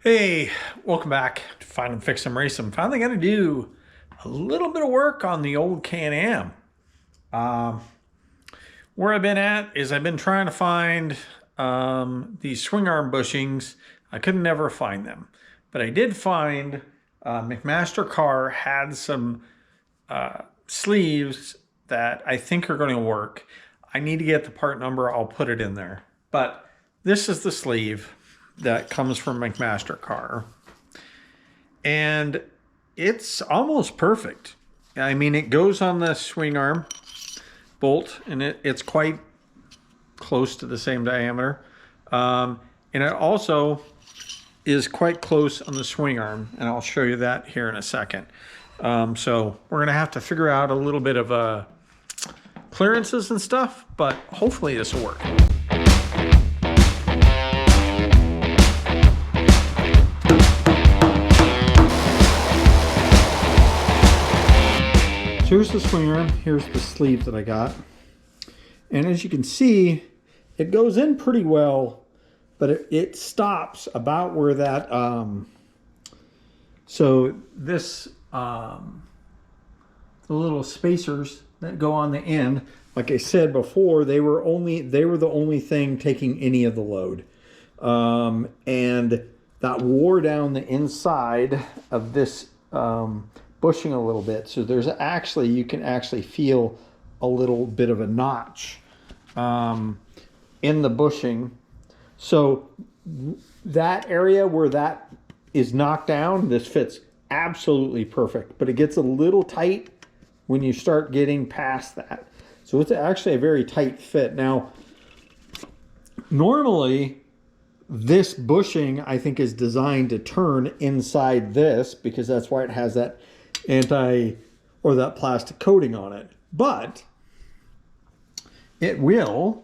Hey, welcome back to Find and Fix 'em Race 'em. Finally got to do a little bit of work on the old Can-Am. Where I've been at is I've been trying to find these Swingarm bushings. I could never find them, but I did find McMaster Car had some sleeves that I think are going to work. I need to get the part number. I'll put it in there. But this is the sleeve that comes from McMaster Car. And it's almost perfect. I mean, it goes on the swing arm bolt, and it's quite close to the same diameter. And it also is quite close on the swing arm, and I'll show you that here in a second. So we're going to have to figure out a little bit of clearances and stuff, but hopefully this will work. Here's the swing arm, here's the sleeve that I got. And as you can see, it goes in pretty well, but it stops about where that, so this, the little spacers that go on the end, like I said before, they were the only thing taking any of the load. And that wore down the inside of this, bushing a little bit, so you can actually feel a little bit of a notch in the bushing. So that area where that is knocked down, this fits absolutely perfect, but it gets a little tight when you start getting past that. So it's actually a very tight fit. Now, normally this bushing I think is designed to turn inside this because that's why it has that that plastic coating on it, but it will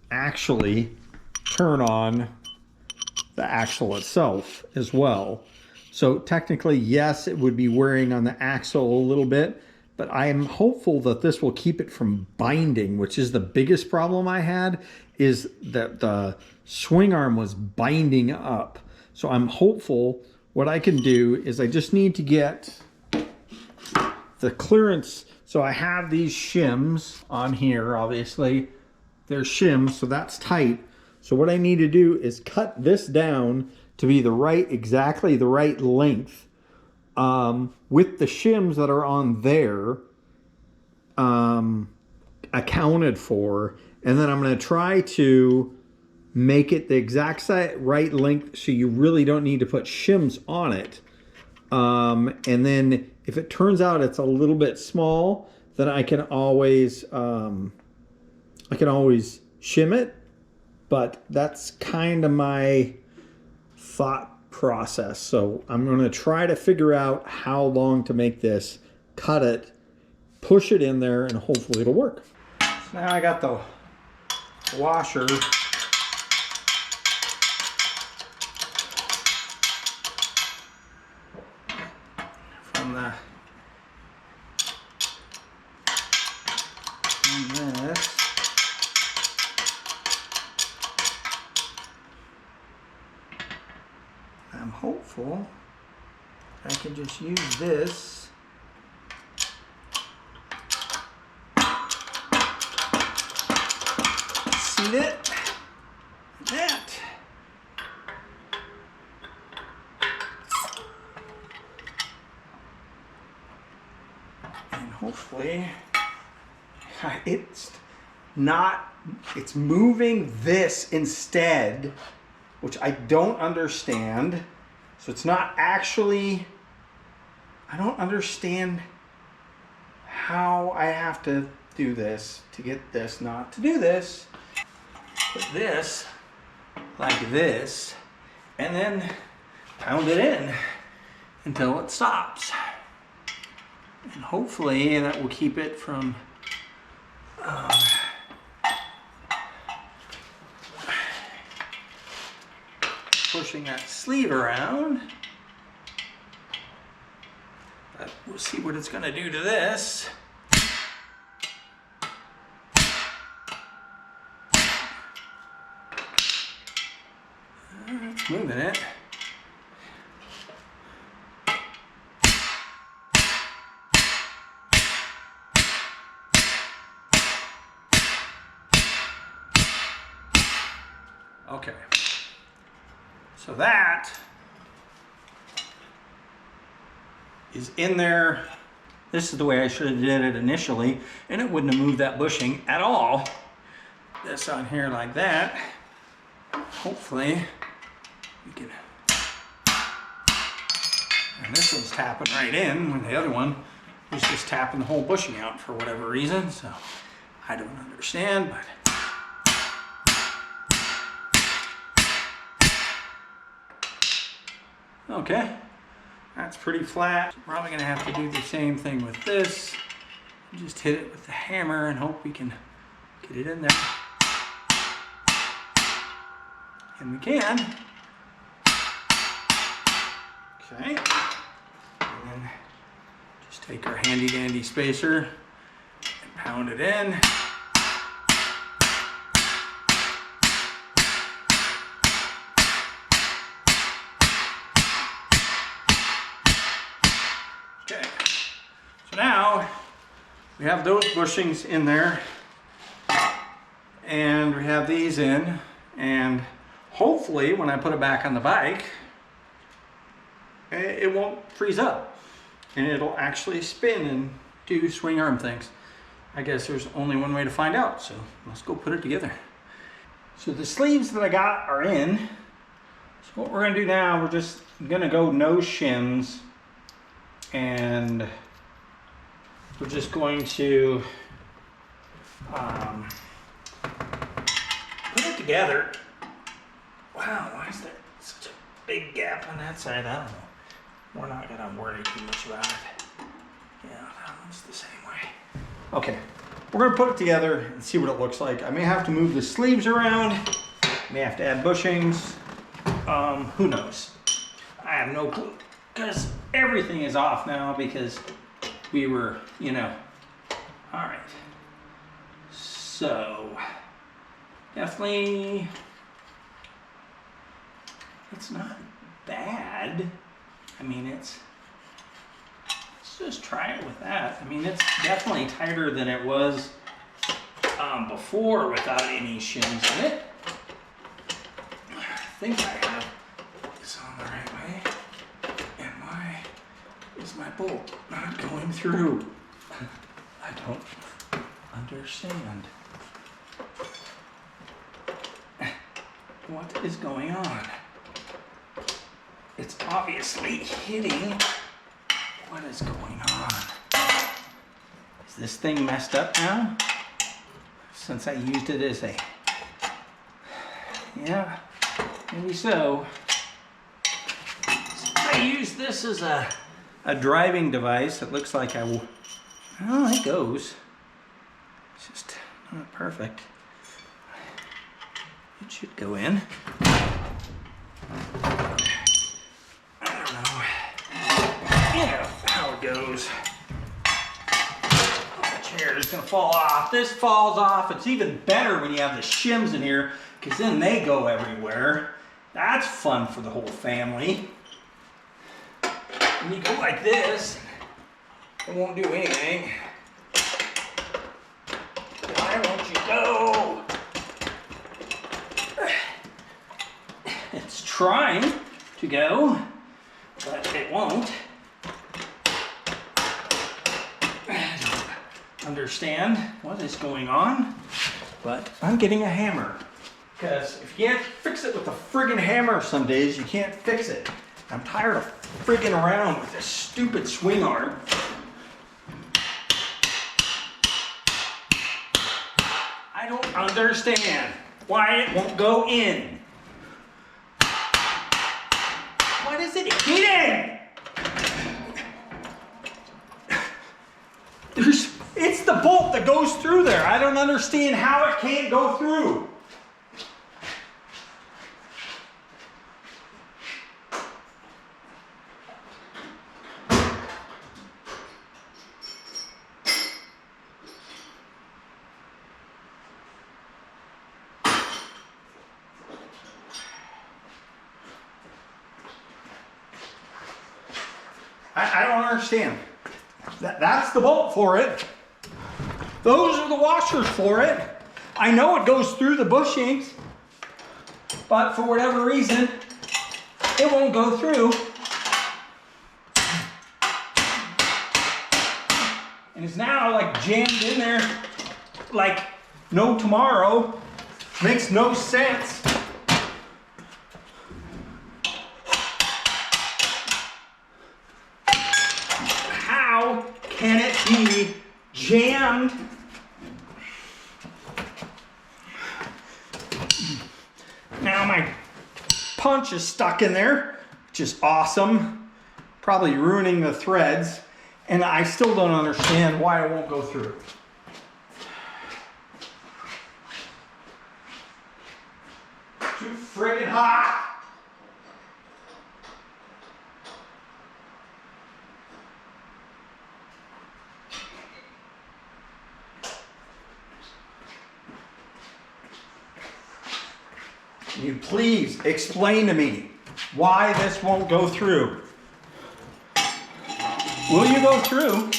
actually turn on the axle itself as well. So technically, yes, it would be wearing on the axle a little bit, but I am hopeful that this will keep it from binding, which is the biggest problem I had, is that the swing arm was binding up. So I'm hopeful what I can do is I just need to get the clearance. So I have these shims on here, obviously. They're shims, so that's tight. So what I need to do is cut this down to be exactly the right length with the shims that are on there accounted for. And then I'm going to try to make it the exact right length so you really don't need to put shims on it. And then if it turns out it's a little bit small, then I can always shim it. But that's kind of my thought process. So I'm going to try to figure out how long to make this, cut it, push it in there, and hopefully it'll work. So now I got the washer from this. I'm hopeful I can just use this seat it like that. And hopefully it's moving this instead, which I don't understand. So it's not actually, I don't understand how I have to do this to get this not to do this. Put this like this, and then pound it in until it stops. And hopefully that will keep it from pushing that sleeve around. But we'll see what it's going to do to this. It's moving it. Okay. So that is in there. This is the way I should have did it initially, and it wouldn't have moved that bushing at all. This on here like that. Hopefully we can. And this one's tapping right in when the other one was just tapping the whole bushing out for whatever reason. So I don't understand, but. Okay, that's pretty flat. Probably gonna have to do the same thing with this. Just hit it with the hammer and hope we can get it in there. And we can. Okay. And then just take our handy dandy spacer and pound it in. Okay. So now we have those bushings in there, and we have these in, and hopefully when I put it back on the bike, it won't freeze up and it'll actually spin and do swing arm things. I guess there's only one way to find out, so let's go put it together. So the sleeves that I got are in. So what we're gonna do now, we're just gonna go no shims, and we're just going to put it together. Wow, why is there such a big gap on that side? I don't know. We're not gonna worry too much about it. Yeah, that one's the same way. Okay, we're gonna put it together and see what it looks like. I may have to move the sleeves around. May have to add bushings. Who knows? I have no clue, because everything is off now because we were, you know. All right. So definitely, it's not bad. I mean, let's just try it with that. I mean, it's definitely tighter than it was before without any shims in it. I think I have this on the right way. And why is my bolt not going through? I don't understand. What is going on? It's obviously hitting. What is going on? Is this thing messed up now? Since I used it as a... Yeah, maybe so. I use this as a driving device. It looks like well, it goes. It's just not perfect. It should go in. Goes. The chair is gonna fall off. This falls off. It's even better when you have the shims in here, because then they go everywhere. That's fun for the whole family. When you go like this, it won't do anything. Why won't you go? It's trying to go, but it won't. Understand what is going on, but I'm getting a hammer, because if you can't fix it with a friggin' hammer some days, you can't fix it. I'm tired of friggin' around with this stupid swing arm. I don't understand why it won't go in. What is it hitting? It's the bolt that goes through there. I don't understand how it can't go through. I don't understand. That's the bolt for it. Those are the washers for it. I know it goes through the bushings. but for whatever reason, it won't go through. And it's now like jammed in there like no tomorrow. Makes no sense. How can it be jammed? Now my punch is stuck in there, which is awesome. Probably ruining the threads. And I still don't understand why it won't go through. Too friggin' hot. Can you please explain to me why this won't go through? Will you go through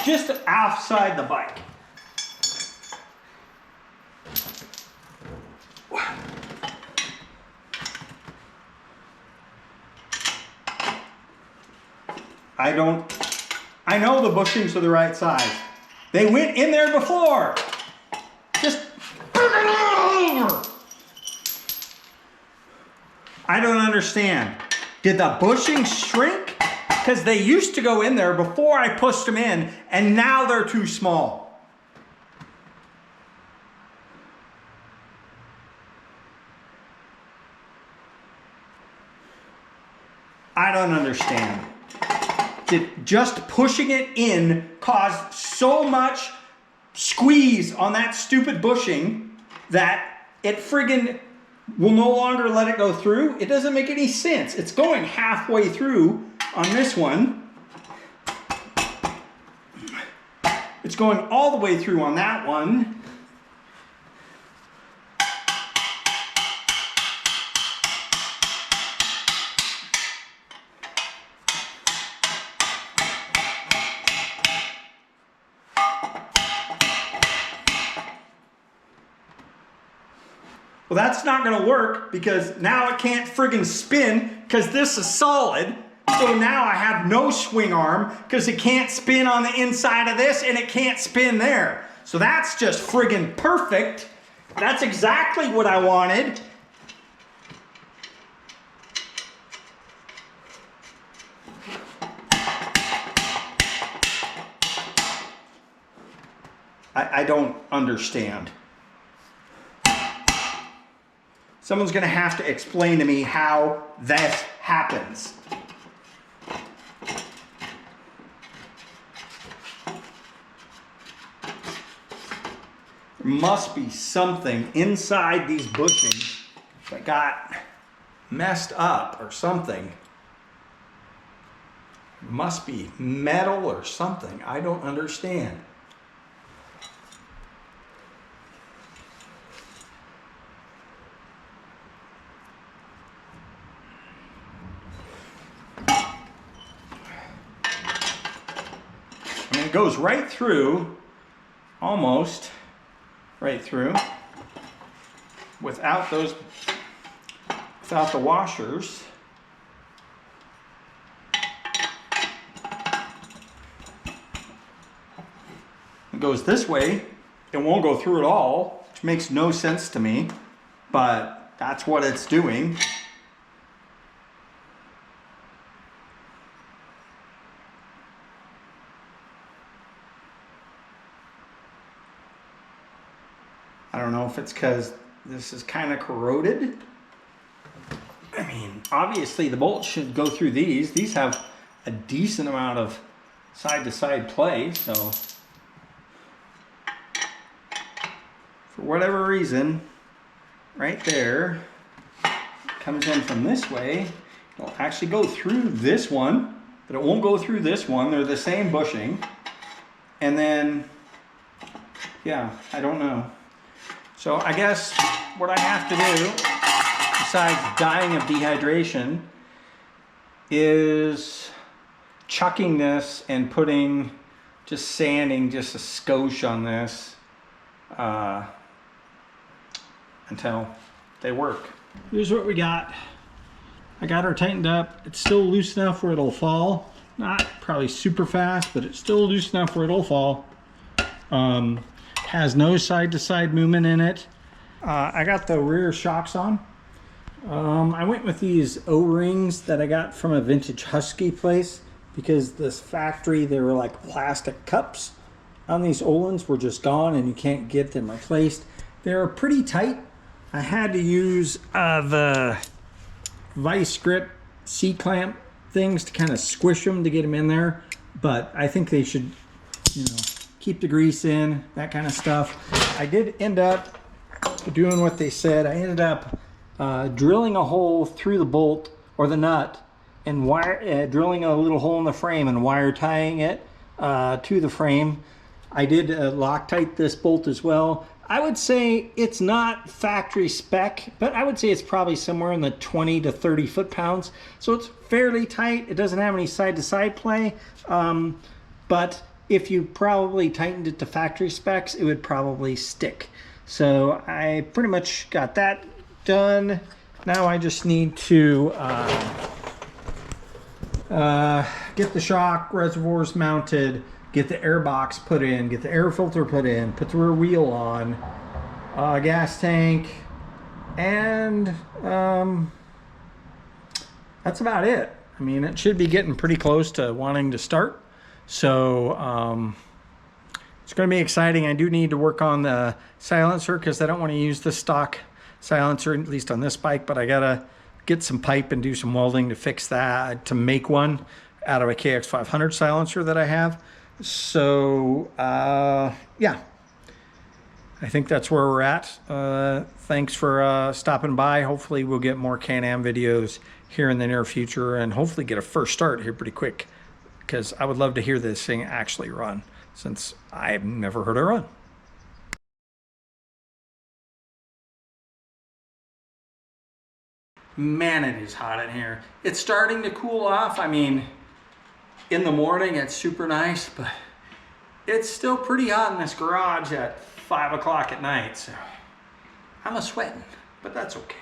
just outside the bike? I know the bushings are the right size. They went in there before. Just over. I don't understand. Did the bushings shrink? Because they used to go in there before I pushed them in, and now they're too small. I don't understand. Did just pushing it in cause so much squeeze on that stupid bushing that it friggin' will no longer let it go through? It doesn't make any sense. It's going halfway through on this one. It's going all the way through on that one. Well, that's not going to work because now it can't friggin' spin because this is solid. So now I have no swing arm because it can't spin on the inside of this and it can't spin there. So that's just friggin' perfect. That's exactly what I wanted. I don't understand. Someone's going to have to explain to me how that happens. There must be something inside these bushings that got messed up or something. It must be metal or something. I don't understand. It goes right through, almost right through, without the washers. It goes this way, it won't go through at all, which makes no sense to me, but that's what it's doing. I don't know if it's because this is kind of corroded. I mean, obviously the bolts should go through these. These have a decent amount of side-to-side play, so for whatever reason, right there, comes in from this way. It'll actually go through this one, but it won't go through this one. They're the same bushing. And then, yeah, I don't know. So I guess what I have to do, besides dying of dehydration, is chucking this and putting, just sanding just a skosh on this until they work. Here's what we got. I got her tightened up. It's still loose enough where it'll fall. Not probably super fast, but it's still loose enough where it'll fall. Has no side-to-side movement in it. I got the rear shocks on. I went with these O-rings that I got from a vintage Husky place because this factory, they were like plastic cups on these Olins were just gone and you can't get them replaced. They're pretty tight. I had to use the vice grip C-clamp things to kind of squish them to get them in there, but I think they should, you know, keep the grease in, that kind of stuff. I did end up doing what they said. I ended up drilling a hole through the bolt or the nut and drilling a little hole in the frame and wire tying it to the frame. I did Loctite this bolt as well. I would say it's not factory spec, but I would say it's probably somewhere in the 20 to 30 foot-pounds. So it's fairly tight. It doesn't have any side-to-side play, but if you probably tightened it to factory specs, it would probably stick. So I pretty much got that done. Now I just need to get the shock reservoirs mounted, get the air box put in, get the air filter put in, put the rear wheel on, gas tank, and that's about it. I mean, it should be getting pretty close to wanting to start. So it's going to be exciting. I do need to work on the silencer because I don't want to use the stock silencer, at least on this bike, but I got to get some pipe and do some welding to fix that, to make one out of a KX500 silencer that I have. So yeah, I think that's where we're at. Thanks for stopping by. Hopefully we'll get more Can-Am videos here in the near future and hopefully get a first start here pretty quick, because I would love to hear this thing actually run, since I've never heard it run. Man, it is hot in here. It's starting to cool off. I mean, in the morning it's super nice, but it's still pretty hot in this garage at 5 o'clock at night. So I'm a sweating, but that's okay.